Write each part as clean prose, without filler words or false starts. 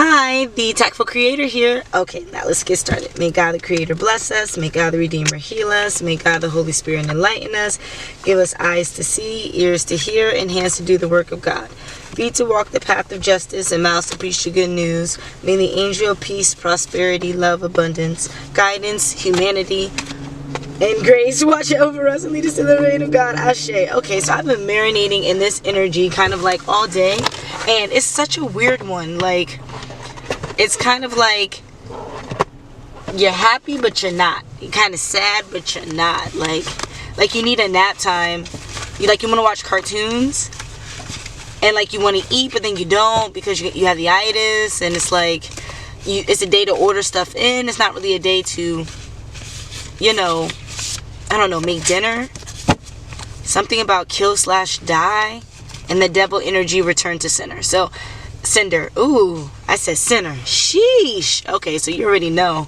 Hi, the TAKful Creator here. Okay, now let's get started. May God the Creator bless us. May God the Redeemer heal us. May God the Holy Spirit enlighten us. Give us eyes to see, ears to hear, and hands to do the work of God. Feet to walk the path of justice, and mouths to preach the good news. May the angel of peace, prosperity, love, abundance, guidance, humanity, and grace watch over us and lead us to the reign of God. Ashe. Okay, so I've been marinating in this energy kind of like all day, and it's such a weird one. Like, it's kind of like you're happy but you're not. You're kind of sad but you're not. Like you need a nap time. You want to watch cartoons, and like you want to eat but then you don't because you have the itis, and it's like it's a day to order stuff in. It's not really a day to, I don't know, make dinner. Something about kill/die, and the devil energy return to center. So, cinder. Ooh, I said center. Sheesh. Okay, so you already know.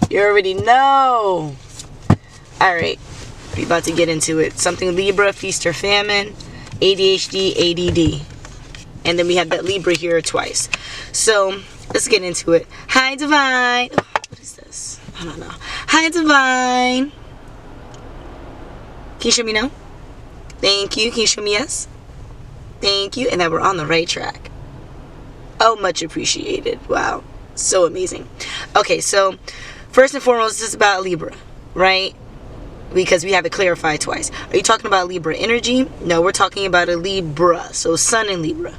You already know. Alright, we about to get into it. Something Libra, feast or famine, ADHD, ADD. And then we have that Libra here twice. So, let's get into it. Hi, Divine. Oh, what is this? I don't know. Hi, Divine. Can you show me no? Thank you. Can you show me yes? Thank you. And that we're on the right track. Oh, much appreciated. Wow. So amazing. Okay, so first and foremost, this is about Libra, right? Because we have it clarified twice. Are you talking about Libra energy? No, we're talking about a Libra. So Sun in Libra.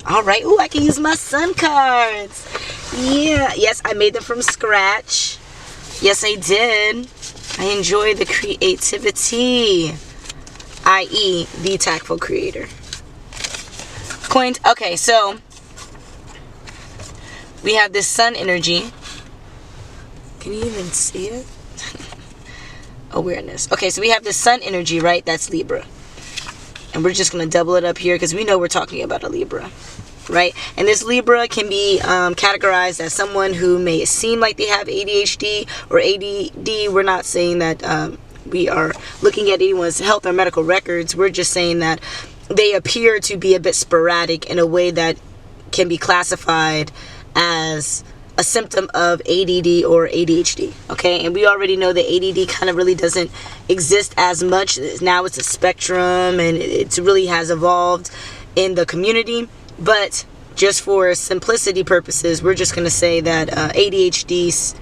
All right. Ooh, I can use my Sun cards. Yeah. Yes, I made them from scratch. Yes, I did. I enjoy the creativity, i.e. the TAKful Creator. Coins. Okay, so we have this Sun energy. Can you even see it? Awareness. Okay, so we have this Sun energy, right? That's Libra. And we're just going to double it up here because we know we're talking about a Libra, right? And this Libra can be categorized as someone who may seem like they have ADHD or ADD. We're not saying that we are looking at anyone's health or medical records. We're just saying that they appear to be a bit sporadic in a way that can be classified as a symptom of ADD or ADHD, okay? And we already know that ADD kind of really doesn't exist as much. Now it's a spectrum, and it really has evolved in the community. But just for simplicity purposes, we're just going to say that ADHD's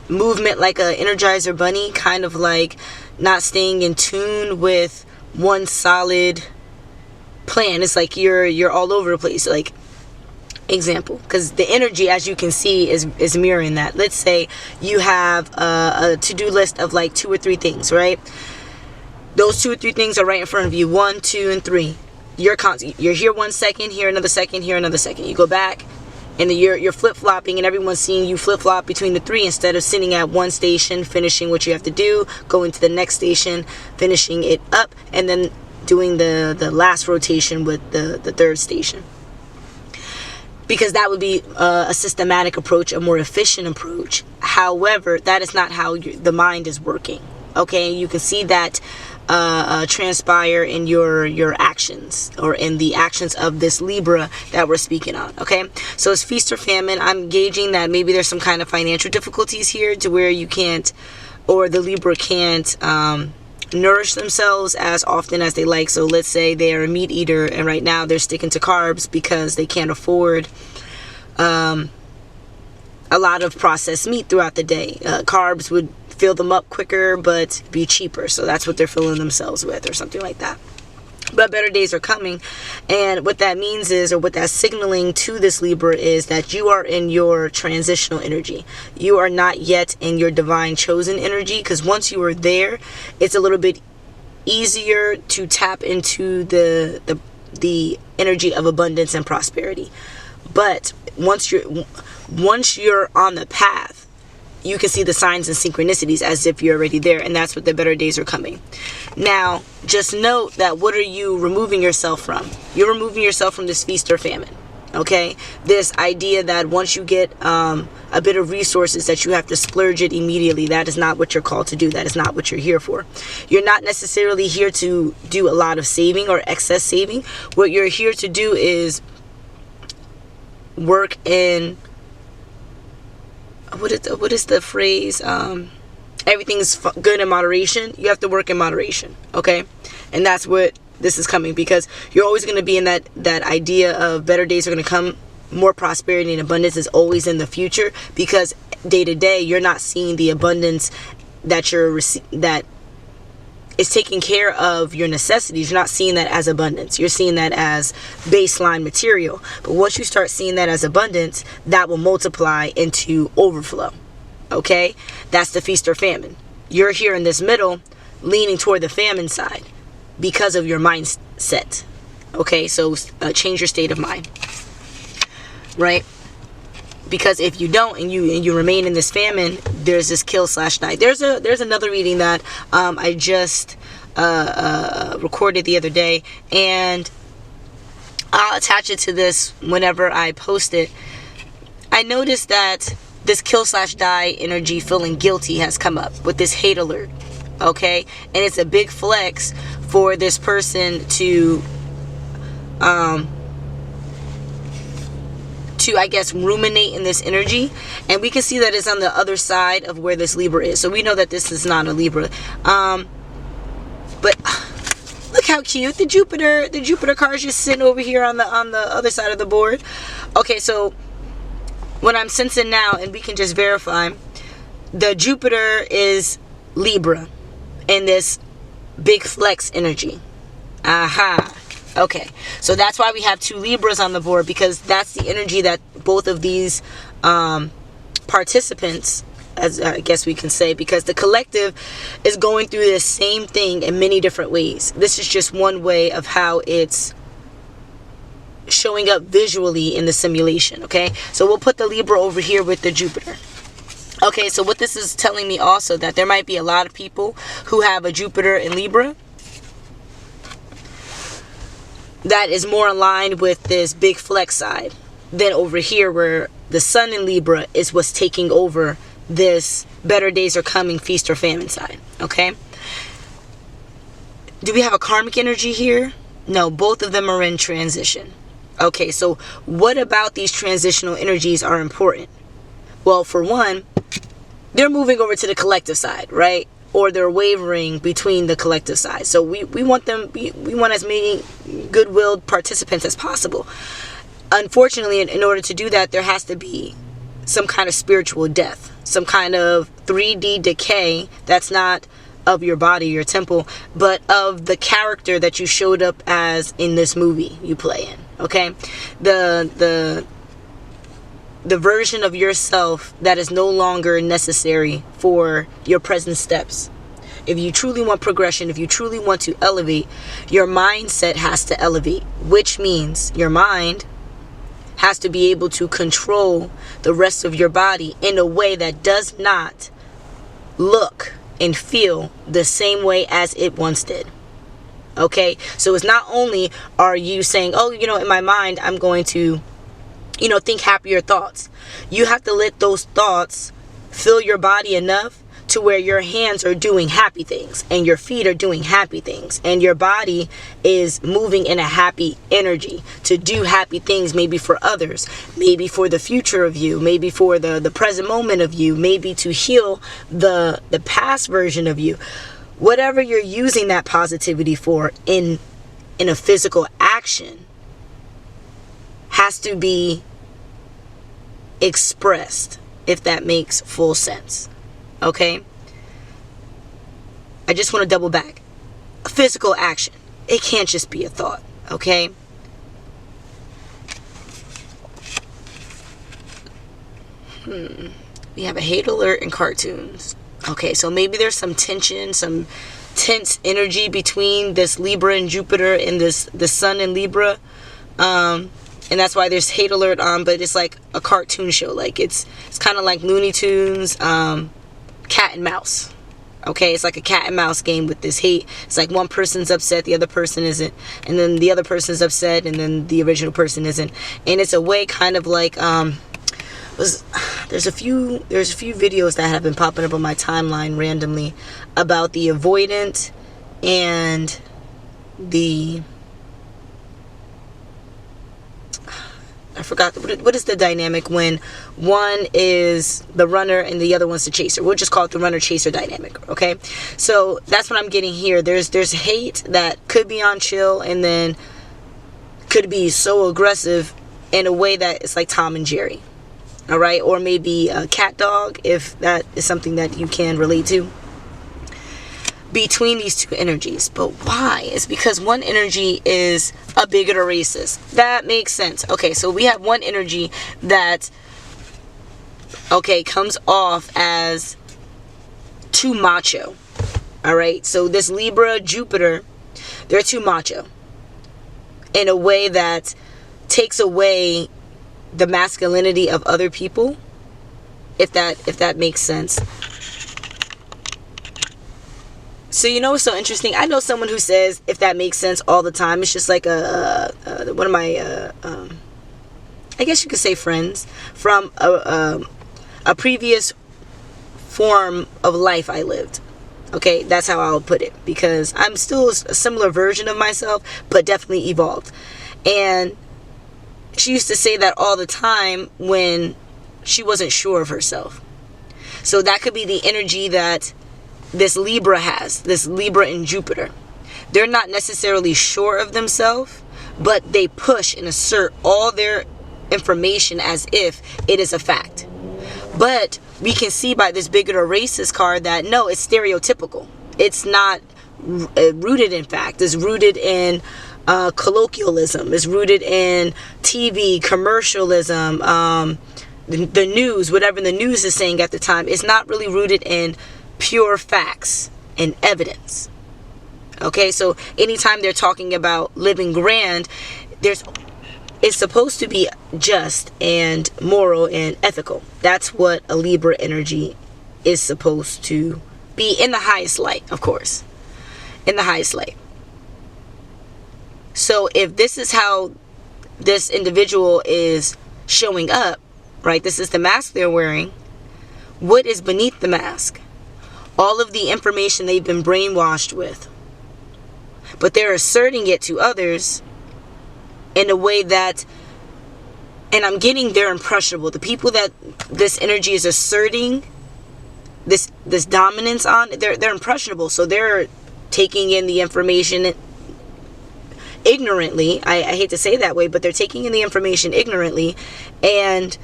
movement like a Energizer bunny, kind of like not staying in tune with one solid plan. It's like you're all over the place. Like, example, because the energy, as you can see, is mirroring that. Let's say you have a to-do list of like 2 or 3 things, right? Those 2 or 3 things are right in front of you. 1, 2, and 3. You're here 1 second, here another second, here another second. You go back, and then you're flip-flopping, and everyone's seeing you flip-flop between the 3 instead of sitting at one station, finishing what you have to do, going to the next station, finishing it up, and then doing the last rotation with the 3rd station. Because that would be a systematic approach, a more efficient approach. However, that is not how the mind is working. Okay, you can see that transpire in your actions, or in the actions of this Libra that we're speaking on. Okay, so it's feast or famine. I'm gauging that maybe there's some kind of financial difficulties here to where you can't, or the Libra can't nourish themselves as often as they like. So let's say they are a meat eater, and right now they're sticking to carbs because they can't afford a lot of processed meat throughout the day. Carbs would fill them up quicker but be cheaper, so that's what they're filling themselves with, or something like that. But better days are coming, and what that means is, or what that's signaling to this Libra, is that you are in your transitional energy. You are not yet in your divine chosen energy, because once you are there, it's a little bit easier to tap into the energy of abundance and prosperity. But once you're on the path, you can see the signs and synchronicities as if you're already there, and that's what the better days are coming. Now, just note that what are you removing yourself from? You're removing yourself from this feast or famine, okay? This idea that once you get a bit of resources that you have to splurge it immediately. That is not what you're called to do. That is not what you're here for. You're not necessarily here to do a lot of saving or excess saving. What you're here to do is work in, what is the phrase, everything's good in moderation. You have to work in moderation, okay? And that's what this is coming, because you're always going to be in that idea of better days are going to come, more prosperity and abundance is always in the future, because day to day you're not seeing the abundance that that is taking care of your necessities. You're not seeing that as abundance. You're seeing that as baseline material. But once you start seeing that as abundance, that will multiply into overflow. Okay? That's the feast or famine. You're here in this middle, leaning toward the famine side because of your mindset. Okay? So change your state of mind. Right? Because if you don't, and you remain in this famine, there's this kill/die. There's another reading that I just recorded the other day, and I'll attach it to this whenever I post it. I noticed that this kill/die energy, feeling guilty, has come up with this hate alert. Okay, and it's a big flex for this person to I guess, ruminate in this energy. And we can see that it's on the other side of where this Libra is. So we know that this is not a Libra. But look how cute the Jupiter card is just sitting over here on the other side of the board. Okay, so what I'm sensing now, and we can just verify, the Jupiter is Libra in this big flex energy. Aha. Okay, so that's why we have 2 Libras on the board, because that's the energy that both of these participants, as I guess we can say, because the collective is going through the same thing in many different ways. This is just one way of how it's showing up visually in the simulation, okay? So we'll put the Libra over here with the Jupiter. Okay, so what this is telling me also, that there might be a lot of people who have a Jupiter in Libra that is more aligned with this big flex side than over here, where the Sun in Libra is what's taking over this better days are coming, feast or famine side. Okay, do we have a karmic energy here? No, both of them are in transition. Okay, so what about these transitional energies are important? Well, for one, they're moving over to the collective side, right? Or they're wavering between the collective side. So we want them, we want as many good-willed participants as possible. Unfortunately, in order to do that, there has to be some kind of spiritual death, some kind of 3D decay that's not of your body, your temple, but of the character that you showed up as in this movie you play in. Okay, the version of yourself that is no longer necessary for your present steps. If you truly want progression, if you truly want to elevate, your mindset has to elevate, which means your mind has to be able to control the rest of your body in a way that does not look and feel the same way as it once did. Okay, so it's not only are you saying, oh, in my mind I'm going to think happier thoughts. You have to let those thoughts fill your body enough to where your hands are doing happy things and your feet are doing happy things and your body is moving in a happy energy to do happy things, maybe for others, maybe for the future of you, maybe for the present moment of you, maybe to heal the past version of you. Whatever you're using that positivity for in a physical action has to be expressed, if that makes full sense. Okay? I just want to double back. A physical action. It can't just be a thought. Okay? We have a hate alert in cartoons. Okay, so maybe there's some tension, some tense energy between this Libra and Jupiter and the Sun and Libra. And that's why there's hate alert on, but it's like a cartoon show. Like it's kind of like Looney Tunes, cat and mouse. Okay, it's like a cat and mouse game with this hate. It's like one person's upset, the other person isn't, and then the other person's upset, and then the original person isn't. And it's a way kind of like there's a few videos that have been popping up on my timeline randomly about the avoidant and the, I forgot. What is the dynamic when one is the runner and the other one's the chaser? We'll just call it the runner-chaser dynamic, okay? So that's what I'm getting here. There's hate that could be on chill and then could be so aggressive in a way that it's like Tom and Jerry, all right? Or maybe a cat dog, if that is something that you can relate to, between these two energies. But why? It's because one energy is a bigot or racist. That makes sense. Okay, so we have one energy that, okay, comes off as too macho. All right, so this Libra, Jupiter, they're too macho in a way that takes away the masculinity of other people, if that makes sense. So you know what's so interesting? I know someone who says, if that makes sense, all the time. It's just like one of my, I guess you could say friends from a previous form of life I lived. Okay, that's how I'll put it, because I'm still a similar version of myself, but definitely evolved. And she used to say that all the time when she wasn't sure of herself. So that could be the energy that this Libra has, this Libra in Jupiter. They're not necessarily sure of themselves, but they push and assert all their information as if it is a fact. But we can see by this bigot or racist card that no, it's stereotypical. It's not rooted in fact. It's rooted in colloquialism. It's rooted in TV, commercialism, the news, whatever the news is saying at the time. It's not really rooted in pure facts and evidence. Okay, so anytime they're talking about living grand, it's supposed to be just and moral and ethical. That's what a Libra energy is supposed to be, in the highest light, of course. In the highest light. So if this is how this individual is showing up, right, this is the mask they're wearing, what is beneath the mask? All of the information they've been brainwashed with. But they're asserting it to others in a way that, and I'm getting they're impressionable. The people that this energy is asserting this dominance on, they're impressionable. So they're taking in the information ignorantly. I hate to say it that way, but they're taking in the information ignorantly and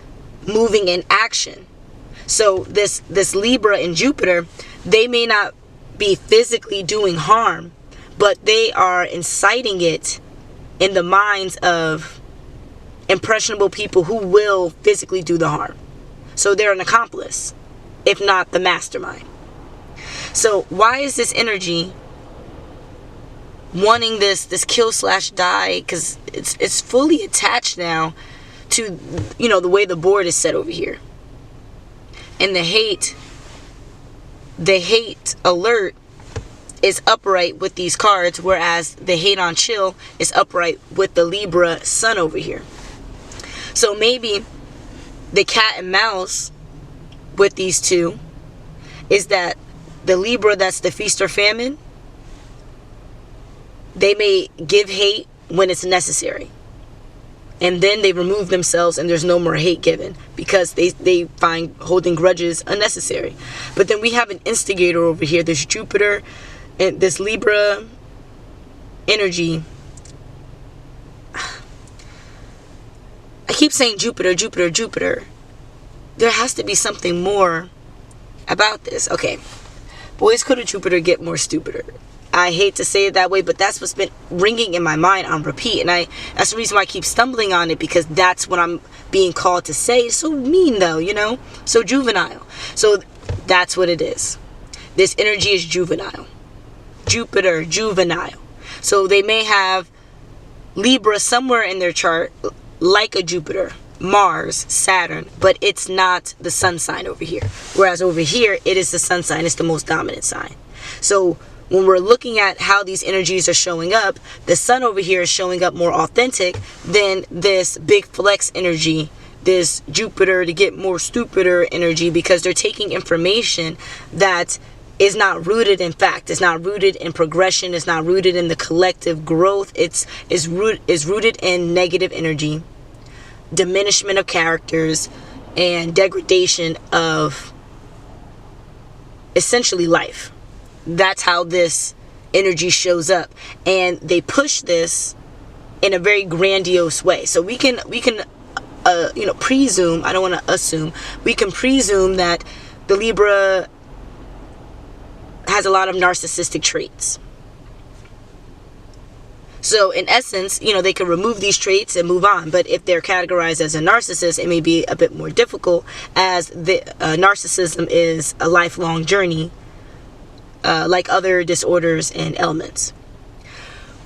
moving in action. So this Libra in Jupiter, they may not be physically doing harm, but they are inciting it in the minds of impressionable people who will physically do the harm. So they're an accomplice, if not the mastermind. So why is this energy wanting this kill/die? Because it's fully attached now to, you know, the way the board is set over here. And the hate alert is upright with these cards, whereas the hate on chill is upright with the Libra sun over here. So maybe the cat and mouse with these two is that the Libra, that's the feast or famine, they may give hate when it's necessary. And then they remove themselves and there's no more hate given because they find holding grudges unnecessary. But then we have an instigator over here. There's Jupiter and this Libra energy. I keep saying Jupiter, Jupiter, Jupiter. There has to be something more about this. Okay. Boys, could a Jupiter get more stupider? I hate to say it that way, but that's what's been ringing in my mind on repeat. And that's the reason why I keep stumbling on it, because that's what I'm being called to say. It's so mean though, you know? So juvenile. So that's what it is. This energy is juvenile. Jupiter, juvenile. So they may have Libra somewhere in their chart, like a Jupiter, Mars, Saturn, but it's not the sun sign over here. Whereas over here, it is the sun sign. It's the most dominant sign. So when we're looking at how these energies are showing up, the sun over here is showing up more authentic than this big flex energy, this Jupiter to get more stupider energy, because they're taking information that is not rooted in fact. It's not rooted in progression. It's not rooted in the collective growth. It's rooted in negative energy, diminishment of characters and degradation of essentially life. That's how this energy shows up, and they push this in a very grandiose way. So we can presume, I don't want to assume, we can presume that the Libra has a lot of narcissistic traits. So in essence, they can remove these traits and move on. But if they're categorized as a narcissist, it may be a bit more difficult, as the narcissism is a lifelong journey, like other disorders and ailments.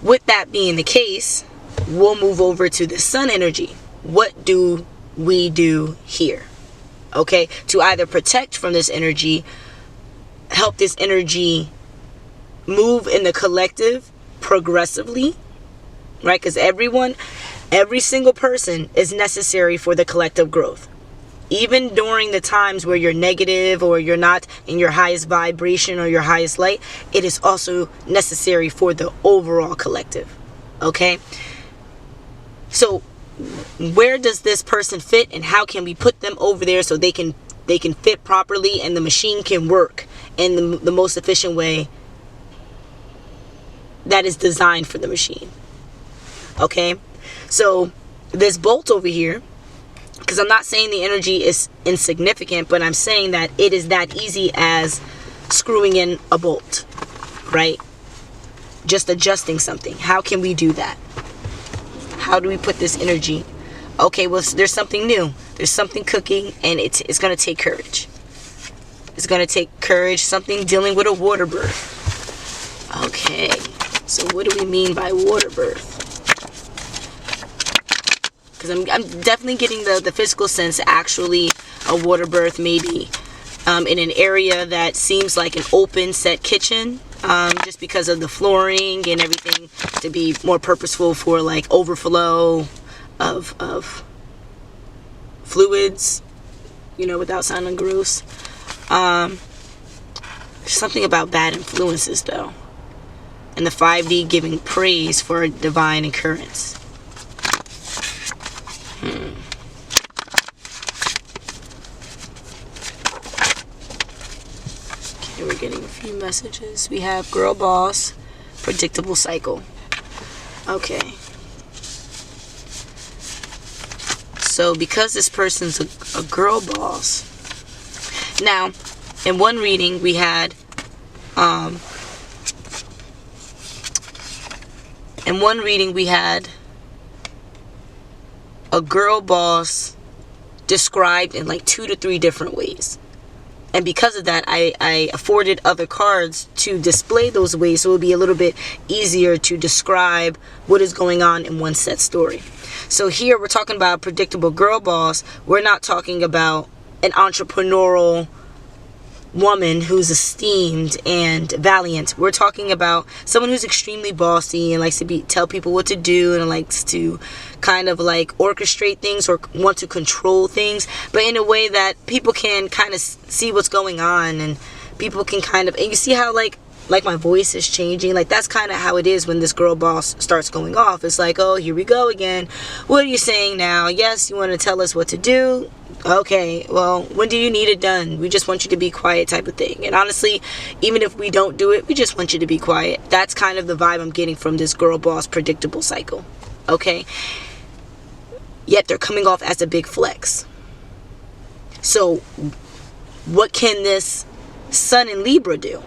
With that being the case, we'll move over to the sun energy. What do we do here? Okay, to either protect from this energy, help this energy move in the collective progressively, right? Because every single person is necessary for the collective growth. Even during the times where you're negative or you're not in your highest vibration or your highest light, it is also necessary for the overall collective. Okay? So where does this person fit, and how can we put them over there so they can fit properly and the machine can work in the most efficient way that is designed for the machine? Okay, so this bolt over here, because I'm not saying the energy is insignificant, but I'm saying that it is that easy as screwing in a bolt, right? Just adjusting something. How can we do that? How do we put this energy? Okay, well, there's something new. There's something cooking, and it's going to take courage. It's going to take courage, something dealing with a water birth. Okay, so what do we mean by water birth? Because I'm definitely getting the physical sense, actually a water birth, maybe in an area that seems like an open set kitchen, just because of the flooring and everything, to be more purposeful for like overflow of fluids, without sounding gross. There's something about bad influences though, and the 5D giving praise for a divine occurrence. Okay, we're getting a few messages. We have girl boss, predictable cycle. Okay. So because this person's a girl boss. Now, in one reading we had a girl boss described in like 2 to 3 different ways. And because of that, I afforded other cards to display those ways, so it would be a little bit easier to describe what is going on in one set story. So here we're talking about a predictable girl boss. We're not talking about an entrepreneurial woman who's esteemed and valiant. We're talking about someone who's extremely bossy and likes to tell people what to do, and likes to kind of like orchestrate things or want to control things, but in a way that people can kind of see what's going on, and people can kind of, and you see how like my voice is changing. Like that's kind of how it is when this girl boss starts going off. It's like, oh, here we go again. What are you saying now? Yes, you want to tell us what to do? Okay, well, when do you need it done? We just want you to be quiet, type of thing. And honestly, even if we don't do it, we just want you to be quiet. That's kind of the vibe I'm getting from this girl boss predictable cycle. Okay? Yet they're coming off as a big flex. So what can this Sun in Libra do?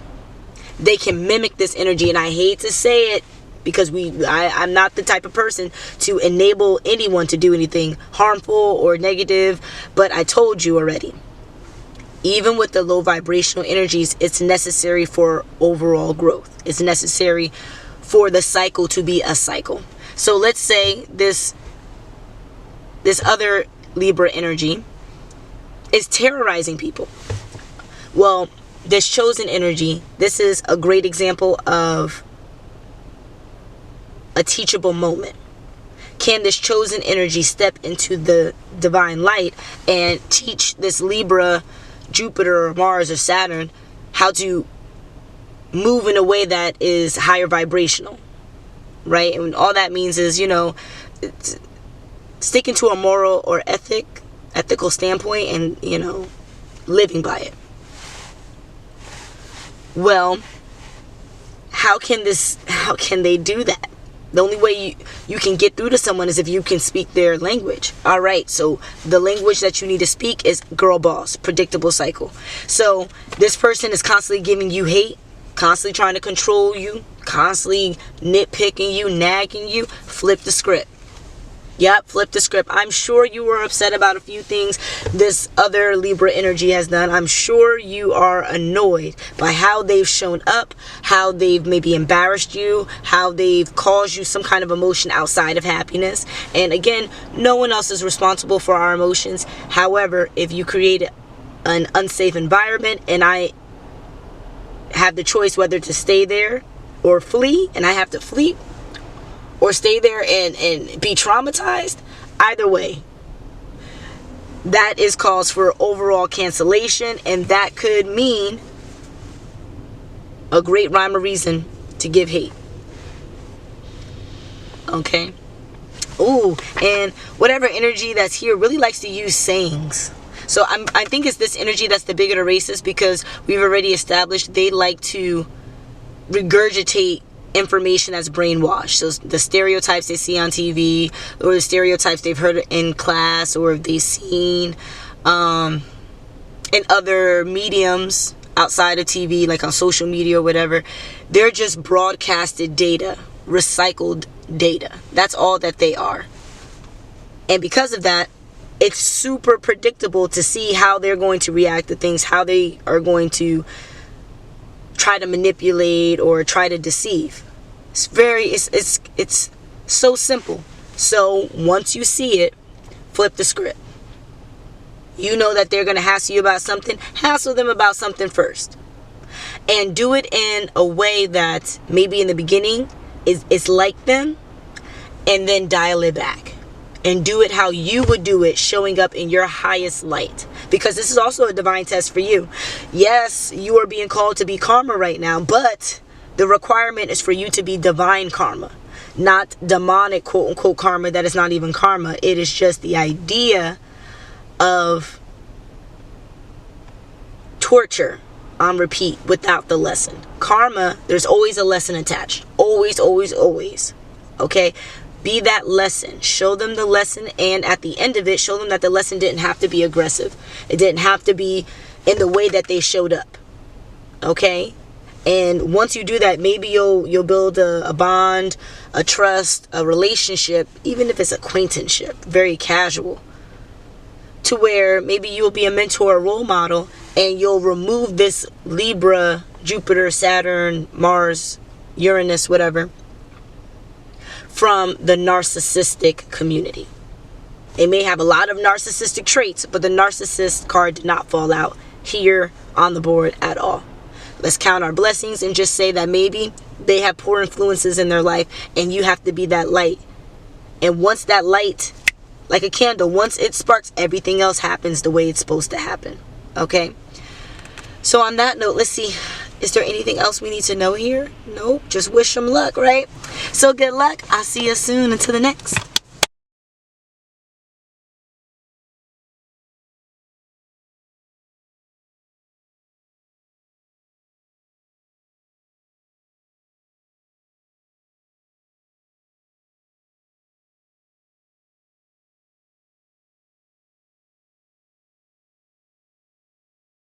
They can mimic this energy, and I hate to say it, because I'm not the type of person to enable anyone to do anything harmful or negative, but I told you already, even with the low vibrational energies, it's necessary for overall growth. It's necessary for the cycle to be a cycle. So let's say this other Libra energy is terrorizing people. Well, this chosen energy, this is a great example of a teachable moment. Can this chosen energy step into the divine light and teach this Libra, Jupiter or Mars or Saturn how to move in a way that is higher vibrational, right? And all that means is, sticking to a moral or ethical standpoint and, you know, living by it. Well, how can they do that? The only way you can get through to someone is if you can speak their language. All right, so the language that you need to speak is girl boss, predictable cycle. So this person is constantly giving you hate, constantly trying to control you, constantly nitpicking you, nagging you. Flip the script. Yep, flip the script. I'm sure you were upset about a few things this other Libra energy has done. I'm sure you are annoyed by how they've shown up, how they've maybe embarrassed you, how they've caused you some kind of emotion outside of happiness. And again, no one else is responsible for our emotions. However, if you create an unsafe environment and I have the choice whether to stay there or flee, and I have to flee, or stay there and be traumatized, either way, that is cause for overall cancellation, and that could mean a great rhyme or reason to give hate. Okay? Ooh, and whatever energy that's here really likes to use sayings. So I think it's this energy that's the bigger racist, because we've already established they like to regurgitate information that's brainwashed. So the stereotypes they see on TV, or the stereotypes they've heard in class, or if they've seen in other mediums outside of TV, like on social media or whatever, they're just broadcasted data, recycled data. That's all that they are. And because of that, it's super predictable to see how they're going to react to things, how they are going to try to manipulate or try to deceive. It's so simple. So once you see it, flip the script. You know that they're going to hassle you about something. Hassle them about something first. And do it in a way that maybe in the beginning is like them, and then dial it back. And do it how you would do it, showing up in your highest light. Because this is also a divine test for you. Yes, you are being called to be karma right now, but the requirement is for you to be divine karma, not demonic quote-unquote karma that is not even karma. It is just the idea of torture on repeat without the lesson. Karma, there's always a lesson attached. Always, always, always. Okay? Be that lesson. Show them the lesson, and at the end of it, show them that the lesson didn't have to be aggressive. It didn't have to be in the way that they showed up. Okay? And once you do that, maybe you'll build a bond, a trust, a relationship, even if it's acquaintanceship, very casual, to where maybe you'll be a mentor, a role model, and you'll remove this Libra, Jupiter, Saturn, Mars, Uranus, whatever, from the narcissistic community. They may have a lot of narcissistic traits, but the narcissist card did not fall out here on the board at all. Let's count our blessings and just say that maybe they have poor influences in their life, and you have to be that light. And once that light, like a candle, once it sparks, everything else happens the way it's supposed to happen. Okay? So on that note, let's see. Is there anything else we need to know here? Nope. Just wish them luck, right? So good luck. I'll see you soon. Until the next.